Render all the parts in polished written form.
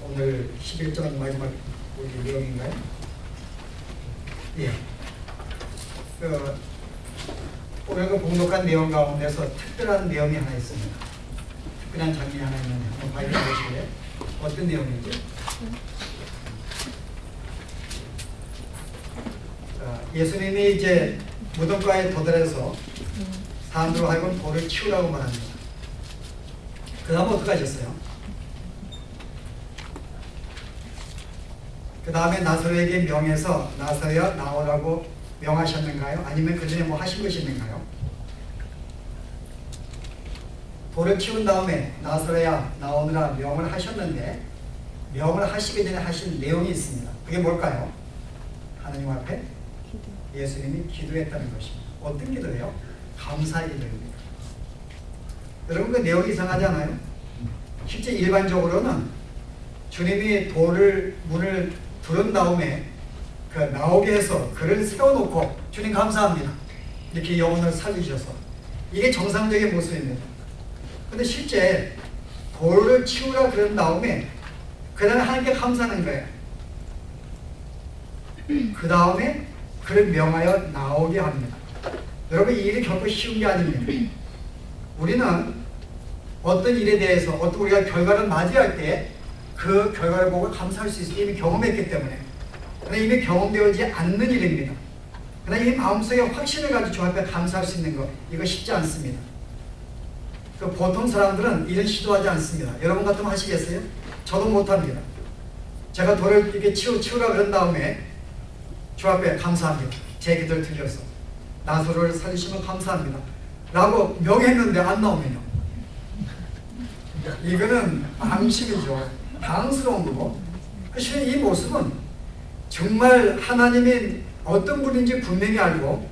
오늘 11장 마지막 우리 내용인가요? 예. 오늘 그 봉독한 내용 가운데서 특별한 내용이 하나 있습니다. 특별한 장면이 하나 있는데 한번 발견하실래요? 어떤 내용이죠? 자, 예수님이 이제 무덤가에 도달해서 사람들로 하여금 돌을 치우라고 말합니다. 그 다음 어떻게 하셨어요? 그 다음에 나사로에게 명해서 나사로야 나오라고 명하셨는가요? 아니면 그 전에 뭐 하신 것이 있는가요? 돌을 치운 다음에 나사로야 나오느라 명을 하셨는데 명을 하시기 전에 하신 내용이 있습니다. 그게 뭘까요? 하나님 앞에 예수님이 기도했다는 것입니다. 어떤 기도예요? 감사의 기도입니다. 여러분 그 내용이 이상하지 않아요? 실제 일반적으로는 주님이 문을 두른 다음에 그 나오게 해서 글을 세워놓고 주님 감사합니다. 이렇게 영혼을 살리셔서 이게 정상적인 모습입니다. 근데 실제 돌을 치우라 그런 다음에 그 다음에 하나님께 감사하는 거예요. 그 다음에 그를 명하여 나오게 합니다. 여러분 이 일이 결코 쉬운 게 아닙니다. 우리는 어떤 일에 대해서 어떤 우리가 결과를 맞이할 때 그 결과를 보고 감사할 수 있어요. 이미 경험했기 때문에. 그러나 이미 경험되어지지 않는 일입니다. 그러나 이 마음속에 확신을 가지고 주 앞에 감사할 수 있는 것 이거 쉽지 않습니다. 보통 사람들은 이런 시도하지 않습니다. 여러분 같으면 하시겠어요? 저도 못합니다. 제가 돌을 이렇게 치우라 그런 다음에 주 앞에 감사합니다. 제 기도를 들려서 나사로를 살리시면 감사합니다. 라고 명했는데 안 나오면요. 이거는 망신이죠. 당스러운 거고. 사실 이 모습은 정말 하나님이 어떤 분인지 분명히 알고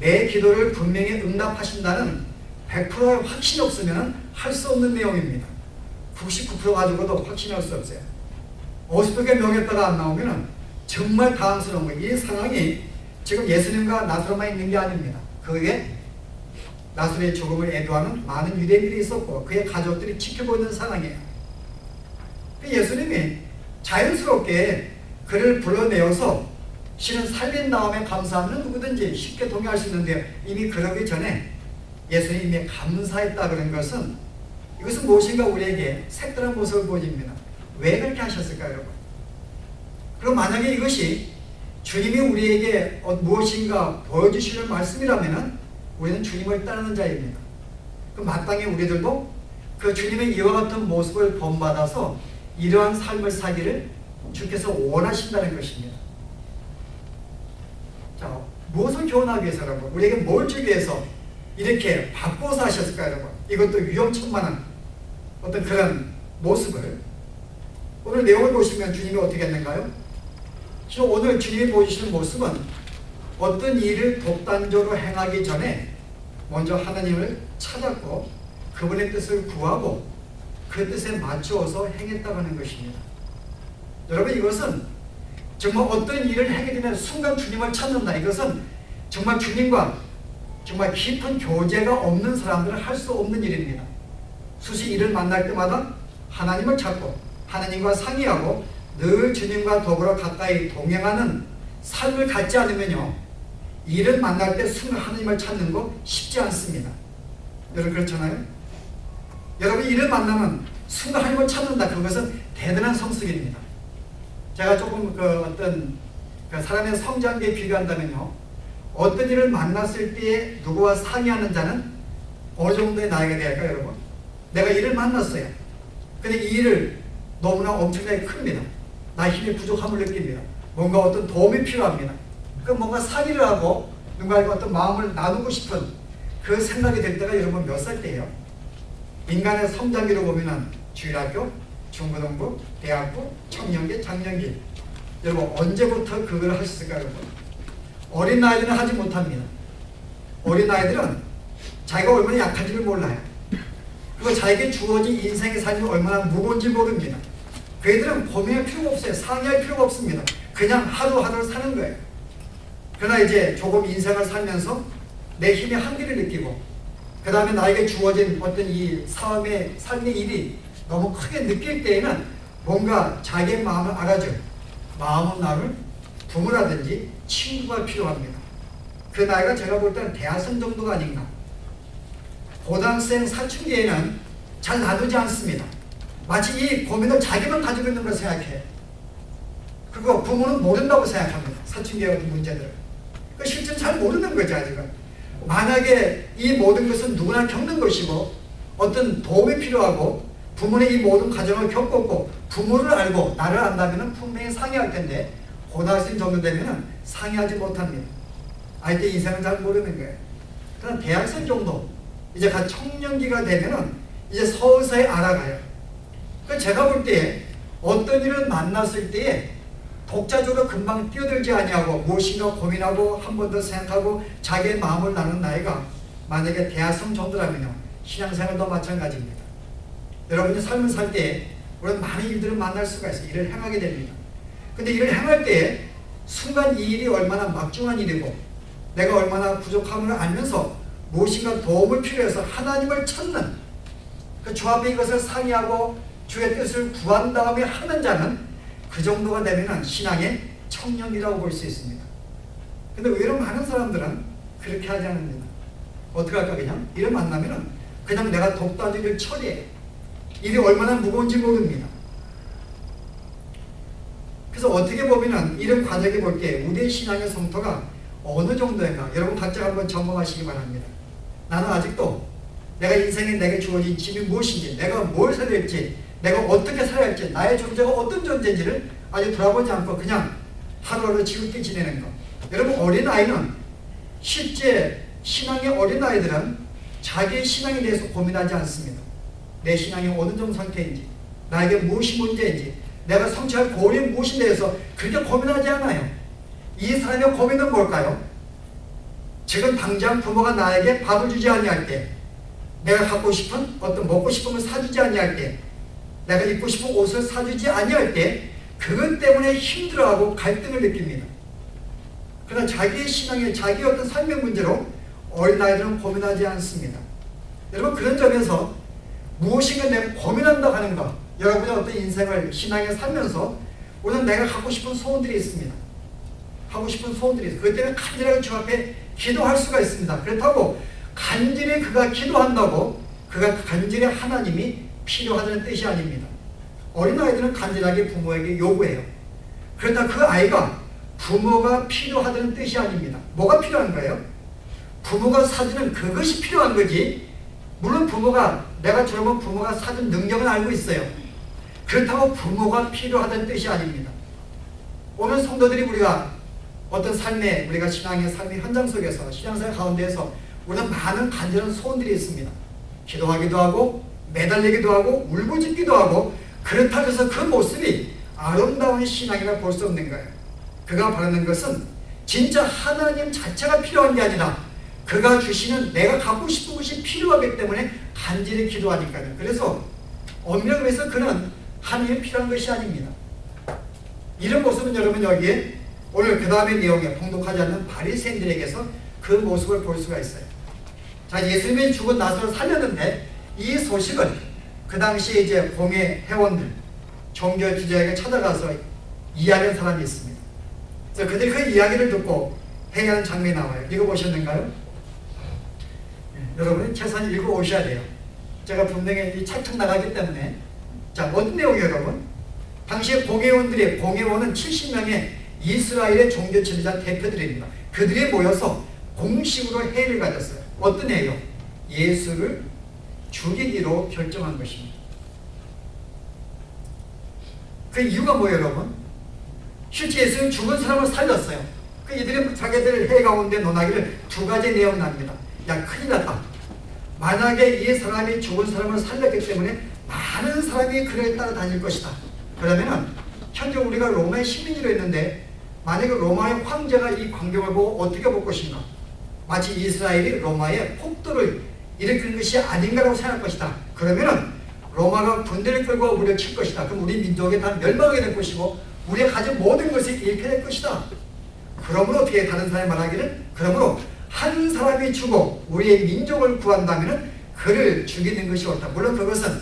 내 기도를 분명히 응답하신다는 100%의 확신이 없으면 할 수 없는 내용입니다. 99% 가지고도 확신할 수 없어요. 어설프게 명했다가 안 나오면 정말 당황스러운 거예요. 이 상황이 지금 예수님과 나사로만 있는 게 아닙니다. 그 위에 나사로의 죽음을 애도하는 많은 유대인들이 있었고 그의 가족들이 지켜보고 있는 상황이에요. 예수님이 자연스럽게 그를 불러내어서 실은 살린 다음에 감사하면 누구든지 쉽게 동의할 수 있는데 이미 그러기 전에 예수님이 감사했다 그런 것은 이것은 무엇인가 우리에게 색다른 모습을 보여줍니다. 왜 그렇게 하셨을까요, 여러분? 그럼 만약에 이것이 주님이 우리에게 무엇인가 보여주시는 말씀이라면 우리는 주님을 따르는 자입니다. 그럼 마땅히 우리들도 그 주님의 이와 같은 모습을 본받아서 이러한 삶을 사기를 주께서 원하신다는 것입니다. 자, 무엇을 교훈하기 위해서 여러분? 우리에게 뭘 주기 위해서 이렇게 바꿔서 하셨을까요, 여러분? 이것도 위험천만한 어떤 그런 모습을 오늘 내용을 보시면 주님이 어떻게 했는가요? 오늘 주님이 보여주시는 모습은 어떤 일을 독단적으로 행하기 전에 먼저 하나님을 찾았고 그분의 뜻을 구하고 그 뜻에 맞추어서 행했다고 하는 것입니다. 여러분 이것은 정말 어떤 일을 하게 되면 순간 주님을 찾는다. 이것은 정말 주님과 정말 깊은 교제가 없는 사람들은 할 수 없는 일입니다. 수시 일을 만날 때마다 하나님을 찾고 하나님과 상의하고 늘 주님과 더불어 가까이 동행하는 삶을 갖지 않으면요 일을 만날 때 순간 하나님을 찾는 거 쉽지 않습니다. 여러분 그렇잖아요? 여러분 일을 만나면 순간 하나님을 찾는다. 그것은 대단한 성숙입니다. 제가 조금 어떤 사람의 성장기에 비교한다면요 어떤 일을 만났을 때에 누구와 상의하는 자는 어느 정도의 나이가 될까요, 여러분? 내가 일을 만났어요. 근데 이 일을 너무나 엄청나게 큽니다. 나 힘이 부족함을 느낍니다. 뭔가 어떤 도움이 필요합니다. 그럼 뭔가 상의를 하고 누군가에게 어떤 마음을 나누고 싶은 그 생각이 될 때가 여러분 몇 살 때예요? 인간의 성장기로 보면은 주일학교, 중고등부, 대학부, 청년기, 장년기. 여러분 언제부터 그걸 할 수 있을까요, 여러분? 어린아이들은 하지 못합니다. 어린아이들은 자기가 얼마나 약한지를 몰라요. 그리고 자기에게 주어진 인생의 삶이 얼마나 무거운지 모릅니다. 그 애들은 고민할 필요가 없어요. 상의할 필요가 없습니다. 그냥 하루하루를 사는 거예요. 그러나 이제 조금 인생을 살면서 내 힘의 한계를 느끼고 그 다음에 나에게 주어진 어떤 이 삶의 일이 너무 크게 느낄 때에는 뭔가 자기의 마음을 알아줄 마음은 나를 부모라든지 친구가 필요합니다. 그 나이가 제가 볼 때는 대학생 정도가 아닌가. 고등학생 사춘기에는 잘 놔두지 않습니다. 마치 이 고민을 자기만 가지고 있는 걸 생각해요. 그리고 부모는 모른다고 생각합니다. 사춘기의 어떤 문제들을. 그 실제 잘 모르는 거죠, 아직은. 만약에 이 모든 것은 누구나 겪는 것이고 어떤 도움이 필요하고 부모는 이 모든 과정을 겪었고 부모를 알고 나를 안다면 분명히 상의할 텐데 고등학생 정도 되면 상의하지 못합니다. 아이때 인생은 잘 모르는 거예요. 그러나 대학생 정도 이제 갓 청년기가 되면 이제 서서히 알아가요. 제가 볼 때 어떤 일을 만났을 때에 독자적으로 금방 뛰어들지 아니하고 무엇인가 고민하고 한 번 더 생각하고 자기의 마음을 나눈 나이가 만약에 대학생 정도라면요, 신앙생활도 마찬가지입니다. 여러분이 삶을 살 때 우리는 많은 일들을 만날 수가 있어요. 일을 행하게 됩니다. 근데 일을 행할 때 순간 이 일이 얼마나 막중한 일이고 내가 얼마나 부족함을 알면서 무엇인가 도움을 필요해서 하나님을 찾는 그 주 앞에 이것을 상의하고 주의 뜻을 구한 다음에 하는 자는 그 정도가 되면 신앙의 청년이라고 볼 수 있습니다. 근데 의외로 많은 사람들은 그렇게 하지 않습니다. 어떻게 할까? 그냥 일을 만나면 그냥 내가 독단적으로 일을 처리해. 일이 얼마나 무거운지 모릅니다. 그래서 어떻게 보면 이런 과정에 볼 때 우리의 신앙의 성토가 어느 정도인가 여러분 각자 한번 점검하시기 바랍니다. 나는 아직도 내가 인생에 내게 주어진 짐이 무엇인지, 내가 뭘 살아야 할지, 내가 어떻게 살아야 할지, 나의 존재가 어떤 존재인지를 아직 돌아보지 않고 그냥 하루하루 지겹게 지내는 것. 여러분, 어린아이는 실제 신앙의 어린아이들은 자기의 신앙에 대해서 고민하지 않습니다. 내 신앙이 어느 정도 상태인지, 나에게 무엇이 문제인지, 내가 성취할 고울이 무엇에 대해서 그렇게 고민하지 않아요. 이 사람의 고민은 뭘까요? 지금 당장 부모가 나에게 밥을 주지 아니할 때, 내가 갖고 싶은 어떤 먹고 싶은 걸 사주지 아니할 때, 내가 입고 싶은 옷을 사주지 아니할 때 그것 때문에 힘들어하고 갈등을 느낍니다. 그러나 자기의 신앙에 자기의 어떤 삶의 문제로 어린아이들은 고민하지 않습니다. 여러분, 그런 점에서 무엇인가 내가 고민한다고 하는 것, 여러분의 어떤 인생을 신앙에 살면서 우리는 내가 갖고 싶은 소원들이 있습니다. 하고 싶은 소원들이 있어요. 그것 때문에 간절하게 주 앞에 기도할 수가 있습니다. 그렇다고 간절히 그가 기도한다고 그가 간절히 하나님이 필요하다는 뜻이 아닙니다. 어린아이들은 간절하게 부모에게 요구해요. 그러나 그 아이가 부모가 필요하다는 뜻이 아닙니다. 뭐가 필요한 거예요? 부모가 사주는 그것이 필요한 거지. 물론 부모가, 내가 들어본 부모가 사준 능력은 알고 있어요. 그렇다고 부모가 필요하다는 뜻이 아닙니다. 오늘 성도들이 우리가 어떤 삶의, 우리가 신앙의 삶의 현장 속에서, 신앙생활 가운데에서 우리는 많은 간절한 소원들이 있습니다. 기도하기도 하고 매달리기도 하고 울부짖기도 하고, 그렇다고 해서 그 모습이 아름다운 신앙이라 볼 수 없는 거예요. 그가 바라는 것은 진짜 하나님 자체가 필요한 게 아니라 그가 주시는 내가 갖고 싶은 것이 필요하기 때문에 간절히 기도하니까요. 그래서 엄밀하게 해서 그는 하나님이 필요한 것이 아닙니다. 이런 모습은 여러분 여기에 오늘 그 다음의 내용에 봉독하지 않는 바리새인들에게서 그 모습을 볼 수가 있어요. 자, 예수님이 죽은 나사로를 살렸는데 이 소식을 그 당시에 이제 공회 회원들, 종교 지도자에게 찾아가서 이야기한 사람이 있습니다. 그래서 그들이 그 이야기를 듣고 회개하는 장면이 나와요. 읽어보셨는가요? 여러분 최소한 읽어오셔야 돼요. 제가 분명히 이 차츰 나가기 때문에. 자, 어떤 내용이에요, 여러분? 당시에 공회원들이, 공회원은 70명의 이스라엘의 종교 지도자 대표들입니다. 그들이 모여서 공식으로 회의를 가졌어요. 어떤 회의요? 예수를 죽이기로 결정한 것입니다. 그 이유가 뭐예요, 여러분? 실제 예수는 죽은 사람을 살렸어요. 그 이들이 자기들 회의 가운데 논하기를 두 가지 내용이 납니다. 야, 큰일 났다. 만약에 이 사람이 죽은 사람을 살렸기 때문에 많은 사람이 그를 따라다닐 것이다. 그러면은 현재 우리가 로마의 시민으로 있는데 만약에 로마의 황제가 이 광경을 보고 어떻게 볼 것인가? 마치 이스라엘이 로마의 폭도를 일으키는 것이 아닌가라고 생각할 것이다. 그러면은 로마가 군대를 끌고 우리를 칠 것이다. 그럼 우리 민족이 다 멸망하게 될 것이고 우리가 가진 모든 것이 잃게 될 것이다. 그러므로 어떻게 다른 사람이 말하기를, 그러므로 한 사람이 죽어 우리의 민족을 구한다면 그를 죽이는 것이 옳다. 물론 그것은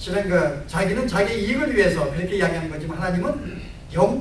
실은 자기는 자기 이익을 위해서 그렇게 이야기하는 거지만 하나님은 영